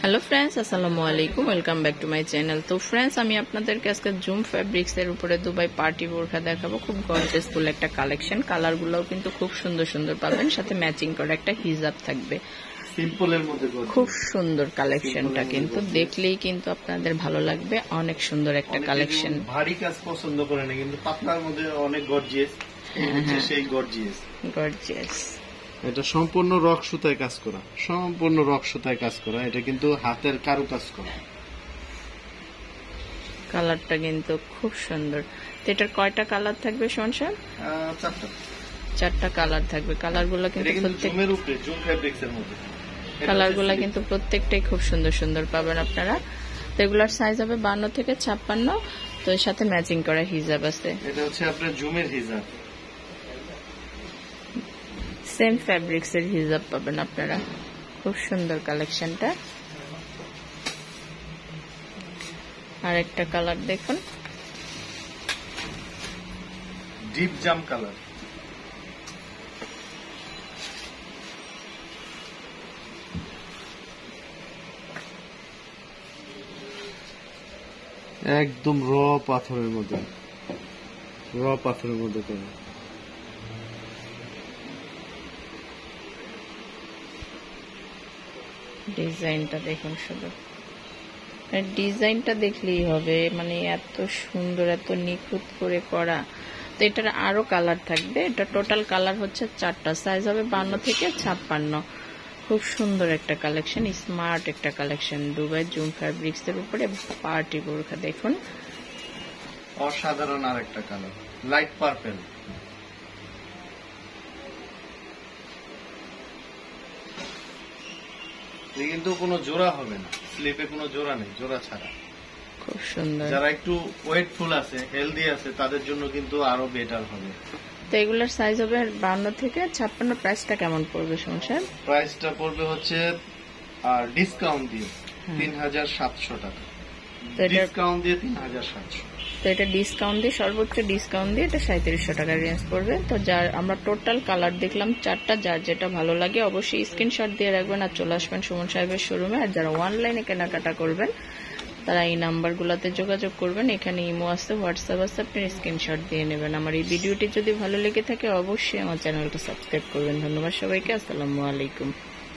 Hello friends, আসসালামু আলাইকুম। Welcome back to my channel. তো ফ্রেন্ডস, আমি আপনাদেরকে আজকে জুম ফ্যাব্রিক্স এর উপরে দুবাই পার্টি বোরখা দেখাবো। খুব গর্জিয়াস ফুল একটা কালেকশন। কালারগুলোও কিন্তু খুব সুন্দর সুন্দর পাবেন, সাথে ম্যাচিং করা একটা হিজাব থাকবে। সিম্পলের মধ্যে খুব সুন্দর কালেকশনটা, কিন্তু দেখলেই কিন্তু আপনাদের ভালো লাগবে। অনেক সুন্দর একটা কালেকশন। ভারী কাজ পছন্দ করে না, কিন্তু পাতলার মধ্যে অনেক গর্জিয়াস। সেই গর্জিয়াস এটা সম্পূর্ণ রক সুতায় কাজ করা, এটা কিন্তু হাতের কারু কাজ করা। কালারটা কিন্তু খুব সুন্দর। তো এটার কয়টা কালার থাকবে সংসার? চারটা কালার থাকবে। কালারগুলো কিন্তু কালারগুলো কিন্তু প্রত্যেকটাই খুব সুন্দর সুন্দর পাবেন আপনারা। তো এগুলার সাইজ হবে 52 থেকে 56। তো এর সাথে ম্যাচিং করা হিজাব আছে। এটা হচ্ছে আপনার জুমের হিজাব, সেম ফ্যাব্রিক্স এর হিজাব পাবেন আপনারা। খুব সুন্দর কালেকশনটা। আর একটা কালার দেখুন, ডিপ জাম কালার। একদম র পাথরের মধ্যে করে। ডিজাইনটা দেখুন, শুধু ডিজাইনটা দেখলেই হবে, মানে এত সুন্দর, এত নিখুঁত করে করা। তো এটার আরো কালার থাকবে। এটা টোটাল কালার হচ্ছে 4টা, সাইজ হবে 52 থেকে 56। খুব সুন্দর একটা কালেকশন, স্মার্ট একটা কালেকশন। দুবাই জুম ফ্যাব্রিক্স এর উপরে পার্টি বোরখা দেখুন। অসাধারণ আর একটা কালার, লাইট পার্পল। কিন্তু কোনো জোড়া হবে না, স্লিপে কোনো জোড়া নেই, জোড়া ছাড়া। খুব সুন্দর। যারা একটু ওয়েটফুল আছে, হেলদি আছে, তাদের জন্য কিন্তু আরো বেটার হবে। তো এগুলোর সাইজ হবে 52 থেকে 56। প্রাইসটা কেমন পড়বে সংসার? প্রাইসটা পড়বে হচ্ছে আর ডিসকাউন্ট দিয়ে 3700 টাকা। ডিসকাউন্ট দিয়ে 3700। তো এটা ডিসকাউন্ট দিয়ে, সর্বোচ্চ ডিসকাউন্ট দিয়ে এটা 3700 টাকার রেঞ্জ পড়বে। তো যার আমরা টোটাল কালার দেখলাম 4টা, যার যেটা ভালো লাগে অবশ্যই স্ক্রিনশট দিয়ে রাখবেন আর চলে আসবেন সুমন সাহেবের শোরুমে। আর যারা অনলাইনে কেনাকাটা করবেন তারা এই নাম্বারগুলোতে যোগাযোগ করবেন। এখানে ইমো আছে, হোয়াটসঅ্যাপ আছে, আপনি স্ক্রিনশট দিয়ে নেবেন। আমার এই ভিডিওটি যদি ভালো লেগে থাকে অবশ্যই আমার চ্যানেলটা সাবস্ক্রাইব করবেন। ধন্যবাদ সবাইকে। আসসালামু আলাইকুম।